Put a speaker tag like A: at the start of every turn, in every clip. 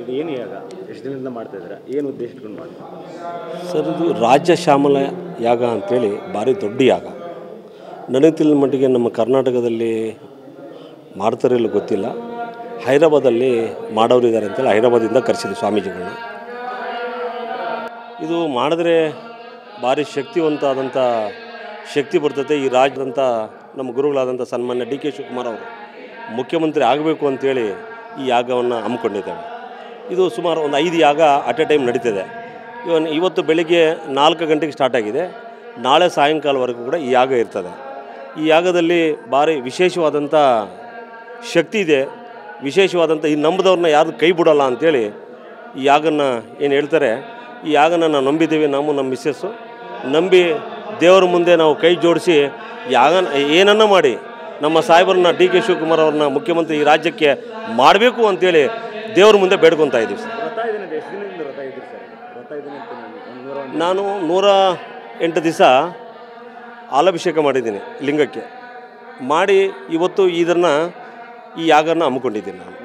A: ಇದು ಏನು ಯಾಗ ಎಷ್ಟು ದಿನದಿಂದ ಮಾಡ್ತಾ ಇದ್ದೀರಾ, ಏನು ಉದ್ದೇಶ ಇಟ್ಕೊಂಡು ಮಾಡ್ತೀರಾ
B: ಸರ್? ಇದು ರಾಜ್ಯ ಶ್ಯಾಮಲ ಯಾಗ ಅಂಥೇಳಿ ಭಾರಿ ದೊಡ್ಡ ಯಾಗ. ನನಗೆ ತಿಳಿದ ಮಟ್ಟಿಗೆ ನಮ್ಮ ಕರ್ನಾಟಕದಲ್ಲಿ ಮಾಡ್ತಾರೆ ಇಲ್ಲ ಗೊತ್ತಿಲ್ಲ, ಹೈದರಾಬಾದಲ್ಲಿ ಮಾಡೋರು ಇದ್ದಾರೆ ಅಂತೇಳಿ ಹೈದರಾಬಾದಿಂದ ಕರೆಸಿದ್ರು ಸ್ವಾಮೀಜಿಗಳನ್ನ. ಇದು ಮಾಡಿದ್ರೆ ಭಾರಿ ಶಕ್ತಿವಂತಾದಂಥ ಶಕ್ತಿ ಬರ್ತದೆ. ಈ ರಾಜ್ಯದಂಥ ನಮ್ಮ ಗುರುಗಳಾದಂಥ ಸನ್ಮಾನ್ಯ ಡಿ ಕೆ ಶಿವಕುಮಾರ್ ಅವರು ಮುಖ್ಯಮಂತ್ರಿ ಆಗಬೇಕು ಅಂಥೇಳಿ ಈ ಯಾಗವನ್ನು ಹಮ್ಮಿಕೊಂಡಿದ್ದೇವೆ. ಇದು ಸುಮಾರು ಒಂದು 5 ಯಾಗ ಅಟ್ ಎ ಟೈಮ್ ನಡೀತಿದೆ. ಇವತ್ತು ಬೆಳಿಗ್ಗೆ 4 ಗಂಟೆಗೆ ಸ್ಟಾರ್ಟ್ ಆಗಿದೆ. ನಾಳೆ ಸಾಯಂಕಾಲವರೆಗೂ ಕೂಡ ಈ ಯಾಗ ಇರ್ತದೆ. ಈ ಯಾಗದಲ್ಲಿ ಭಾರಿ ವಿಶೇಷವಾದಂಥ ಶಕ್ತಿ ಇದೆ. ವಿಶೇಷವಾದಂಥ ಈ ನಂಬಿದವ್ರನ್ನ ಯಾರು ಕೈ ಬಿಡೋಲ್ಲ ಅಂಥೇಳಿ ಈ ಯಾಗನ ಏನು ಹೇಳ್ತಾರೆ, ಈ ಯಾಗನ ನಾವು ನಂಬಿದ್ದೀವಿ. ನಾವು ನಮ್ಮ ಮಿಸ್ಸಸ್ಸು ನಂಬಿ ದೇವರ ಮುಂದೆ ನಾವು ಕೈ ಜೋಡಿಸಿ ಯಾಗನ ಏನನ್ನ ಮಾಡಿ ನಮ್ಮ ಸಾಹೇಬರನ್ನ ಡಿ ಕೆ ಶಿವಕುಮಾರ್ ಅವ್ರನ್ನ ಮುಖ್ಯಮಂತ್ರಿ ಈ ರಾಜ್ಯಕ್ಕೆ ಮಾಡಬೇಕು ಅಂಥೇಳಿ ದೇವ್ರ ಮುಂದೆ ಬೇಡ್ಕೊತಾ ಇದ್ದೀವಿ ಸರ್. ನಾನು 108 ದಿವಸ ಹಾಲಾಭಿಷೇಕ ಮಾಡಿದ್ದೀನಿ ಲಿಂಗಕ್ಕೆ. ಮಾಡಿ ಇವತ್ತು ಇದನ್ನು ಈ ಯಾಗನ ಹಮ್ಮಿಕೊಂಡಿದ್ದೀನಿ. ನಾನು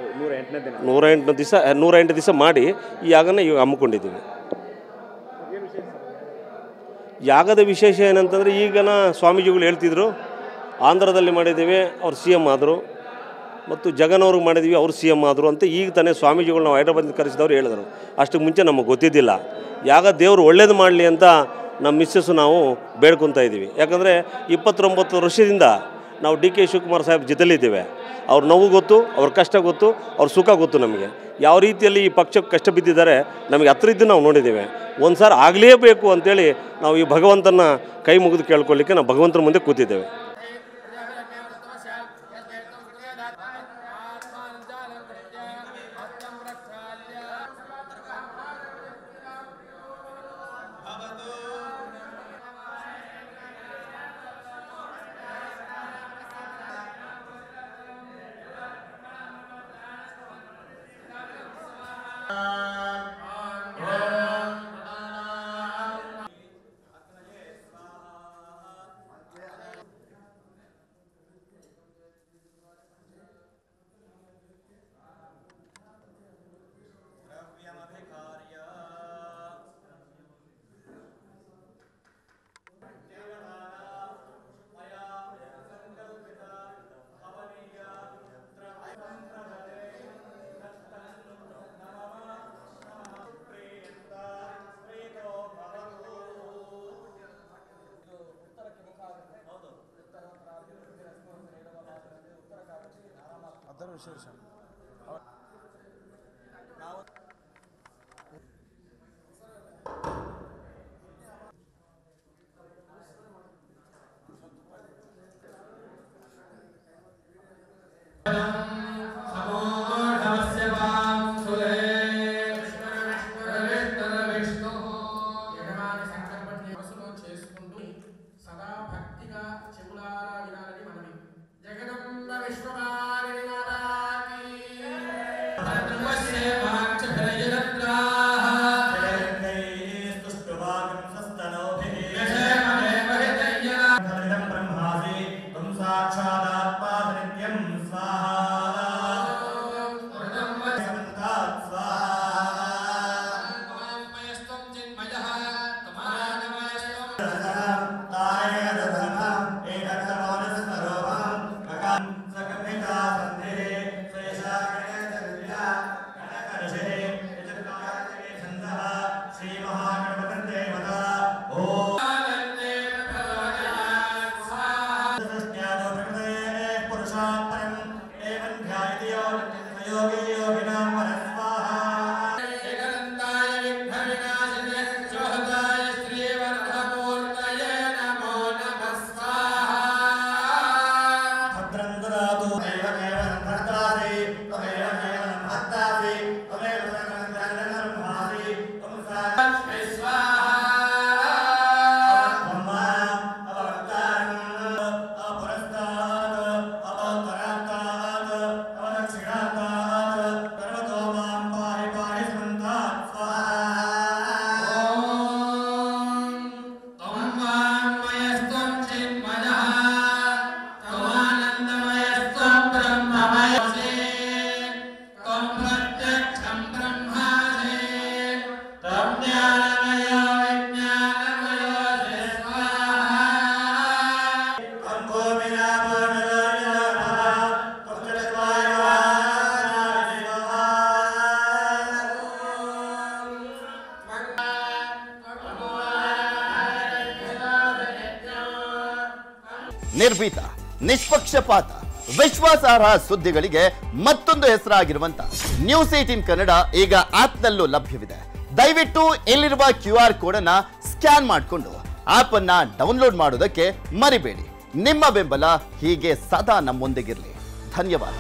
B: 108 ದಿವಸ ಮಾಡಿ ಈ ಯಾಗನ ಈಗ ಹಮ್ಮಿಕೊಂಡಿದ್ದೀನಿ. ಯಾಗದ ವಿಶೇಷ ಏನಂತಂದರೆ, ಈಗನ ಸ್ವಾಮೀಜಿಗಳು ಹೇಳ್ತಿದ್ರು ಆಂಧ್ರದಲ್ಲಿ ಮಾಡಿದ್ದೀವಿ, ಅವ್ರು CM ಆದರು, ಮತ್ತು ಜಗನ್ನವ್ರಿಗೆ ಮಾಡಿದ್ದೀವಿ, ಅವರು CM ಆದರು ಅಂತ ಈಗ ತಾನೇ ಸ್ವಾಮೀಜಿಗಳು ನಾವು ಹೈದರಾಬಾದಿಂದ ಕರೆಸಿದವ್ರು ಹೇಳಿದರು. ಅಷ್ಟಕ್ಕೆ ಮುಂಚೆ ನಮಗೆ ಗೊತ್ತಿದ್ದಿಲ್ಲ. ಯಾಗ ದೇವರು ಒಳ್ಳೇದು ಮಾಡಲಿ ಅಂತ ನಮ್ಮ ಮಿಸ್ಸಸ್ಸು ನಾವು ಬೇಡ್ಕೊತಾ ಇದ್ದೀವಿ. ಯಾಕಂದರೆ 29 ವರ್ಷದಿಂದ ನಾವು ಡಿ ಕೆ ಶಿವಕುಮಾರ್ ಸಾಹೇಬ್ ಜೊತೆಲಿದ್ದೇವೆ. ಅವ್ರ ನೋವು ಗೊತ್ತು, ಅವ್ರ ಕಷ್ಟ ಗೊತ್ತು, ಅವ್ರ ಸುಖ ಗೊತ್ತು. ನಮಗೆ ಯಾವ ರೀತಿಯಲ್ಲಿ ಈ ಪಕ್ಷಕ್ಕೆ ಕಷ್ಟ ಬಿದ್ದಿದ್ದಾರೆ ನಮಗೆ ಹತ್ತಿರದ್ದು ನಾವು ನೋಡಿದ್ದೇವೆ. ಒಂದು ಸಾರಿ ಆಗಲೇಬೇಕು ಅಂಥೇಳಿ ನಾವು ಈ ಭಗವಂತನ ಕೈ ಮುಗಿದು ಕೇಳ್ಕೊಳ್ಳಿಕ್ಕೆ ನಾವು ಭಗವಂತನ ಮುಂದೆ ಕೂತಿದ್ದೇವೆ.
C: ಅದರ ವಿಶೇಷ
D: సదా భక్తిగా చెవులారా వినాలని మనవి. జగదంబ విశ్వమాలిని మాతాకి ನಿರ್ಭೀತ, ನಿಷ್ಪಕ್ಷಪಾತ, ವಿಶ್ವಾಸಾರ್ಹ ಸುದ್ದಿಗಳಿಗೆ ಮತ್ತೊಂದು ಹೆಸರಾಗಿರುವಂತ ನ್ಯೂಸ್ 18 ಕನ್ನಡ ಈಗ ಆಪ್ನಲ್ಲೂ ಲಭ್ಯವಿದೆ. ದಯವಿಟ್ಟು ಇಲ್ಲಿರುವ QR ಕೋಡ್ ಅನ್ನ ಸ್ಕ್ಯಾನ್ ಮಾಡಿಕೊಂಡು ಆಪ್ ಅನ್ನ ಡೌನ್ಲೋಡ್ ಮಾಡೋದಕ್ಕೆ ಮರಿಬೇಡಿ. ನಿಮ್ಮ ಬೆಂಬಲ ಹೀಗೆ ಸದಾ ನಮ್ಮೊಂದಿಗಿರಲಿ. ಧನ್ಯವಾದ.